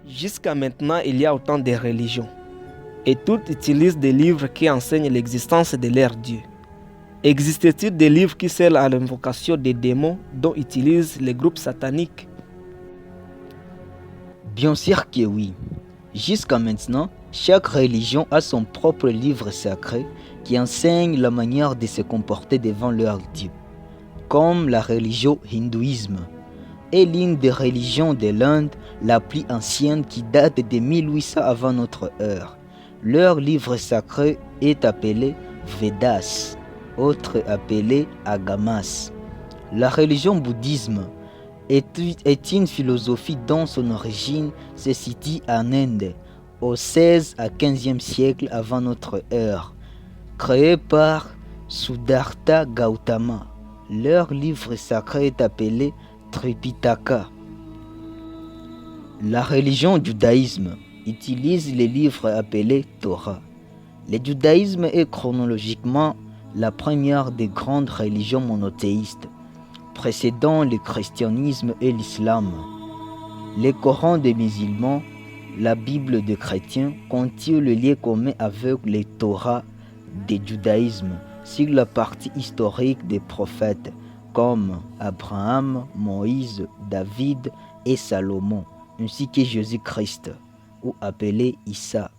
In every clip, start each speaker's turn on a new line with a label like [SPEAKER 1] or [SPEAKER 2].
[SPEAKER 1] Jusqu'à maintenant, il y a autant de religions. Et toutes utilisent des livres qui enseignent l'existence de leur Dieu. Existe-t-il des livres qui servent à l'invocation des démons dont utilisent les groupes sataniques?
[SPEAKER 2] Bien sûr que oui. Jusqu'à maintenant, chaque religion a son propre livre sacré qui enseigne la manière de se comporter devant leur Dieu. Comme la religion hindouisme est l'une des religions de l'Inde la plus ancienne qui date de 1800 avant notre ère. Leur livre sacré est appelé Vedas, autre appelé Agamas. La religion bouddhisme est une philosophie dont son origine se situe en Inde, au 16 à 15e siècle avant notre ère, créée par Siddhartha Gautama. Leur livre sacré est appelé Tripitaka. La religion judaïsme utilise les livres appelés Torah. Le judaïsme est chronologiquement la première des grandes religions monothéistes, précédant le christianisme et l'islam. Le Coran des musulmans, la Bible des chrétiens, contient le lien commun avec les Torah du judaïsme sur la partie historique des prophètes comme Abraham, Moïse, David et Salomon, ainsi que Jésus-Christ, ou appelé Issa.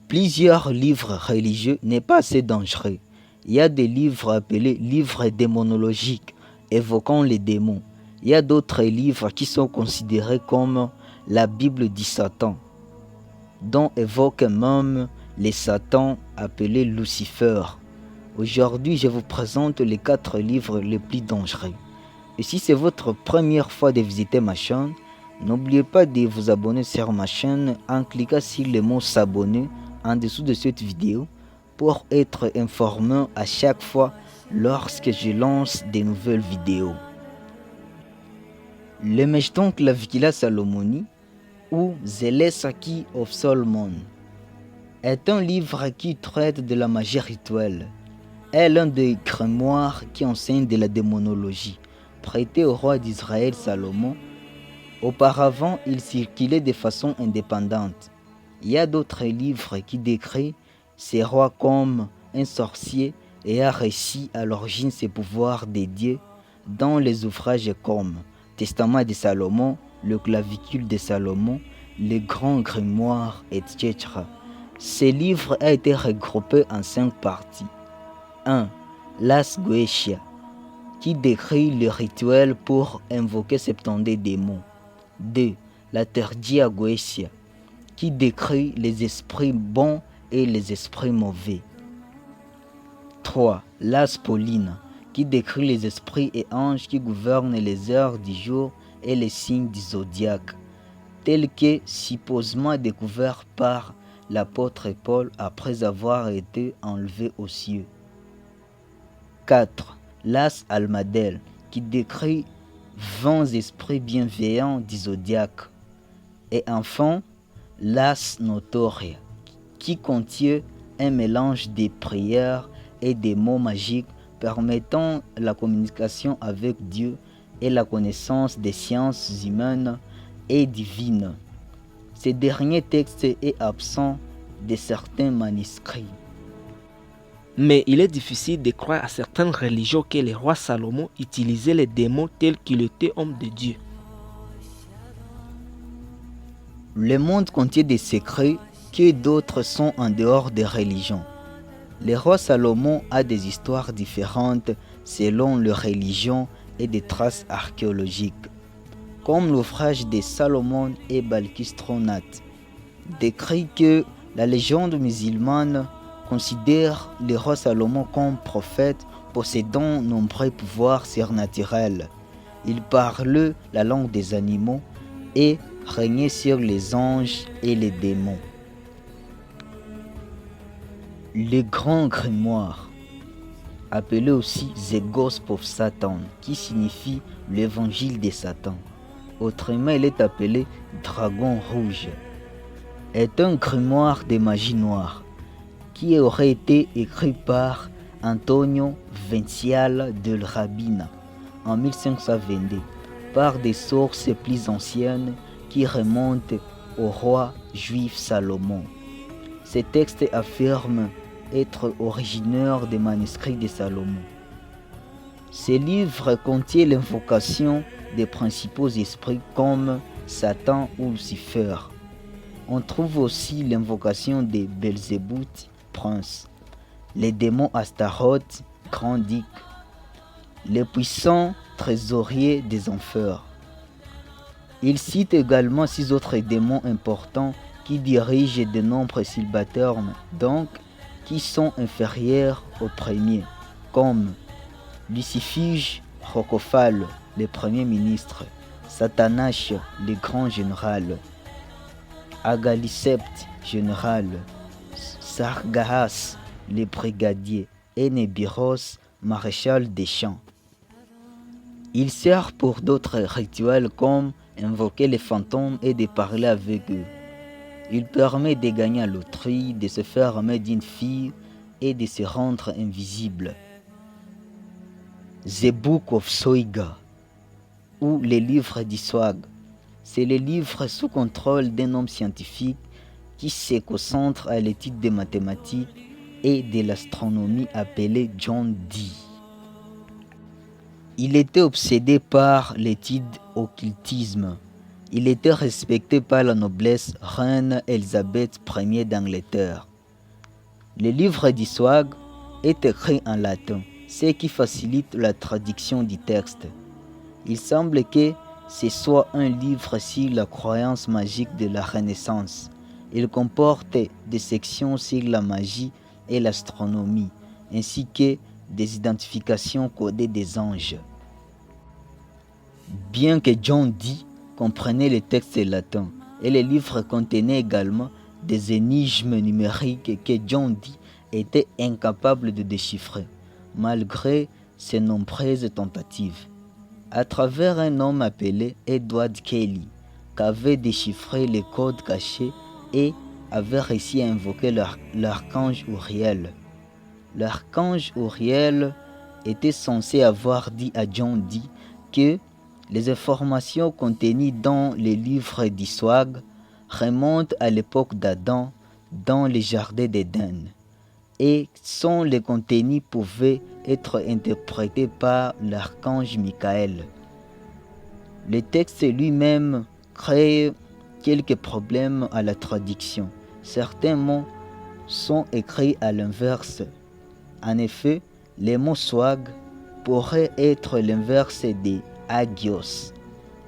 [SPEAKER 2] Plusieurs livres religieux n'est pas assez dangereux. Il y a des livres appelés livres démonologiques, évoquant les démons. Il y a d'autres livres qui sont considérés comme la Bible du Satan, dont évoque même les Satans appelés Lucifer. Aujourd'hui, je vous présente les 4 livres les plus dangereux. Et si c'est votre première fois de visiter ma chaîne, n'oubliez pas de vous abonner sur ma chaîne en cliquant sur le mot s'abonner en dessous de cette vidéo pour être informé à chaque fois lorsque je lance de nouvelles vidéos. Le Meshton Clavicula Salomoni ou The Lesaki of Solomon est un livre qui traite de la magie rituelle. Est l'un des grimoires qui enseigne de la démonologie, prêté au roi d'Israël Salomon. Auparavant, il circulait de façon indépendante. Il y a d'autres livres qui décrivent ces rois comme un sorcier et a réussi à l'origine ses pouvoirs des dieux dans les ouvrages comme Testament de Salomon, le Clavicule de Salomon, les grands grimoires, etc. Ces livres ont été regroupés en 5 parties. 1. Las Goetia, qui décrit le rituel pour invoquer 70 démons. 2. La Tergia Goetia, qui décrit les esprits bons et les esprits mauvais. 3. Las Paulina, qui décrit les esprits et anges qui gouvernent les heures du jour et les signes du zodiaque, tels que supposément découverts par l'apôtre Paul après avoir été enlevé aux cieux. 4. Las Almadel, qui décrit 20 esprits bienveillants du zodiaque. Et enfin, Las Notoria, qui contient un mélange de prières et des mots magiques permettant la communication avec Dieu et la connaissance des sciences humaines et divines. Ce dernier texte est absent de certains manuscrits.
[SPEAKER 1] Mais il est difficile de croire à certaines religions que le roi Salomon utilisait les démons tels qu'il était homme de Dieu.
[SPEAKER 2] Le monde contient des secrets que d'autres sont en dehors des religions. Le roi Salomon a des histoires différentes selon les religions et des traces archéologiques, comme l'ouvrage de Salomon et Balkistronat, décrit que la légende musulmane considère le roi Salomon comme prophète possédant nombreux pouvoirs surnaturels. Il parlait la langue des animaux et régnait sur les anges et les démons. Le grand grimoire, appelé aussi The Gospel of Satan, qui signifie l'évangile de Satan, autrement il est appelé Dragon Rouge, est un grimoire de magie noire qui aurait été écrit par Antonio Vincial del Rabina en 1522 par des sources plus anciennes qui remontent au roi juif Salomon. Ces textes affirment être originaires des manuscrits de Salomon. Ces livres contiennent l'invocation des principaux esprits comme Satan ou Lucifer. On trouve aussi l'invocation de Belzébuth, prince, les démons Astaroth, grand duc, les puissants trésoriers des enfers. Il cite également 6 autres démons importants qui dirigent de nombreux sylbatermes, donc qui sont inférieurs aux premiers, comme Lucifuge, Rocophale, le premier ministre, Satanache, le grand général, Agalicept, général, Sargahas, le brigadier, et Nébiros, maréchal des champs. Il sert pour d'autres rituels comme invoquer les fantômes et de parler avec eux. Il permet de gagner à l'autrui, de se faire aimer d'une fille et de se rendre invisible. The Book of Soiga, ou les livres d'Iswag, c'est le livre sous contrôle d'un homme scientifique qui se concentre à l'étude des mathématiques et de l'astronomie appelé John Dee. Il était obsédé par l'étude occultisme. Il était respecté par la noblesse reine Elisabeth Ier d'Angleterre. Le livre d'Iswag est écrit en latin, ce qui facilite la traduction du texte. Il semble que ce soit un livre sur la croyance magique de la Renaissance. Il comporte des sections sur la magie et l'astronomie, ainsi que des identifications codées des anges. Bien que John Dee comprenait les textes latins, et les livres contenaient également des énigmes numériques que John Dee était incapable de déchiffrer, malgré ses nombreuses tentatives. À travers un homme appelé Edward Kelly, qui avait déchiffré les codes cachés et avait réussi à invoquer l'archange Uriel. L'archange Uriel était censé avoir dit à John Dee que les informations contenues dans les livres d'Iswag remontent à l'époque d'Adam dans les jardins d'Éden et sans les contenus pouvaient être interprétés par l'archange Michael. Le texte lui-même crée quelques problèmes à la traduction. Certains mots sont écrits à l'inverse. En effet, les mots swag pourraient être l'inverse de agios.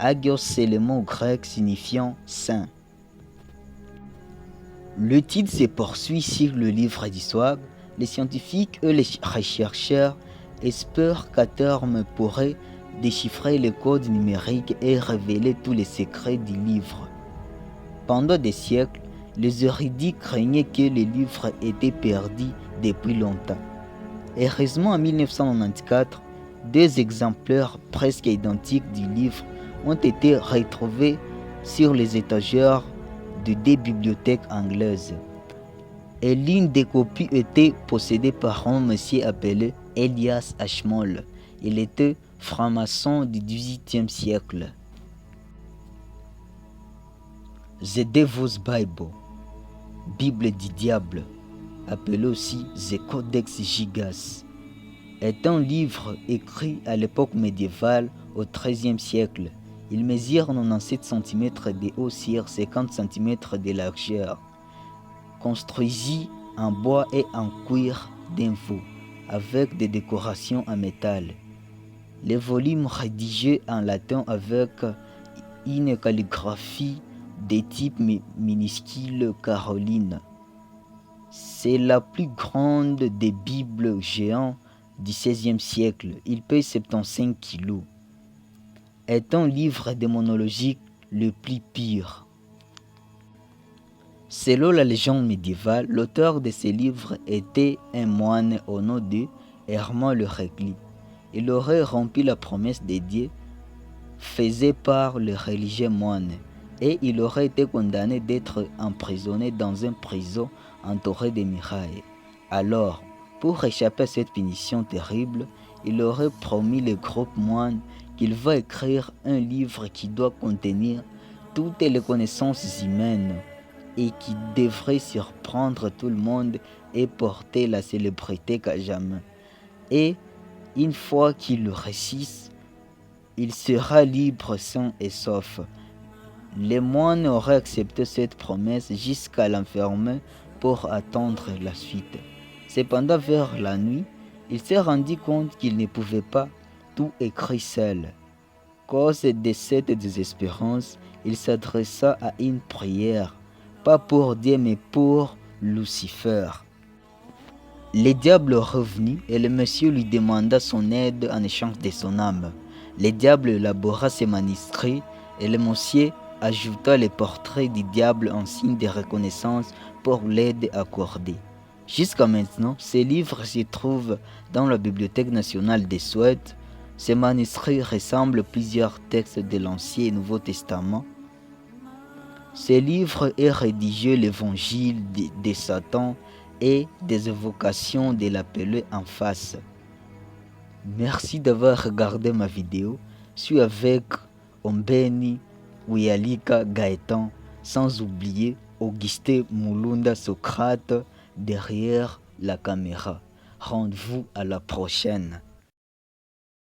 [SPEAKER 2] Agios, c'est le mot grec signifiant saint. L'étude se poursuit sur le livre d'Iswag. Les scientifiques et les chercheurs espèrent qu'à terme pourraient déchiffrer les codes numériques et révéler tous les secrets du livre. Pendant des siècles, les érudits craignaient que les livres étaient perdus depuis longtemps. Heureusement, en 1994, 2 exemplaires presque identiques du livre ont été retrouvés sur les étagères de 2 bibliothèques anglaises. Et l'une des copies était possédée par un monsieur appelé Elias Ashmole. Il était franc-maçon du XVIIIe siècle. The Devil's Bible, Bible du diable, appelé aussi The Codex Gigas, est un livre écrit à l'époque médiévale au XIIIe siècle. Il mesure 97 cm de haut sur 50 cm de largeur, construit en bois et en cuir d'un veau, avec des décorations en métal. Les volumes rédigés en latin avec une calligraphie de type minuscule caroline. C'est la plus grande des bibles géants du XVIe siècle. Il pèse 75 kg. Est un livre démonologique le plus pur. Selon la légende médiévale, l'auteur de ce livre était un moine au nom de Hermann le Régli. Il aurait rempli la promesse de Dieu faite par le religieux moine et il aurait été condamné d'être emprisonné dans une prison entourée de murailles. Alors, pour échapper à cette punition terrible, il aurait promis le groupe moine qu'il va écrire un livre qui doit contenir toutes les connaissances humaines et qui devrait surprendre tout le monde et porter la célébrité qu'à jamais. Et une fois qu'il le réussisse, il sera libre, sain et sauf. Les moines auraient accepté cette promesse jusqu'à l'enfermer pour attendre la suite. Cependant, vers la nuit, il s'est rendu compte qu'il ne pouvait pas tout écrire seul. Cause de cette désespérance, il s'adressa à une prière, pas pour Dieu mais pour Lucifer. Le diable revenu et le monsieur lui demanda son aide en échange de son âme. Le diable élabora ses manuscrits et le monsieur ajouta les portraits du diable en signe de reconnaissance pour l'aide accordée. Jusqu'à maintenant, ces livres se trouvent dans la Bibliothèque nationale de Suède. Ces manuscrits ressemblent à plusieurs textes de l'Ancien et Nouveau Testament. Ce livre est rédigé l'évangile de Satan et des évocations de l'appelé en face. Merci d'avoir regardé ma vidéo. Je suis avec Ombeni Wiyalika Gaëtan, sans oublier Augustin Mulunda Socrate derrière la caméra. Rendez-vous à la prochaine.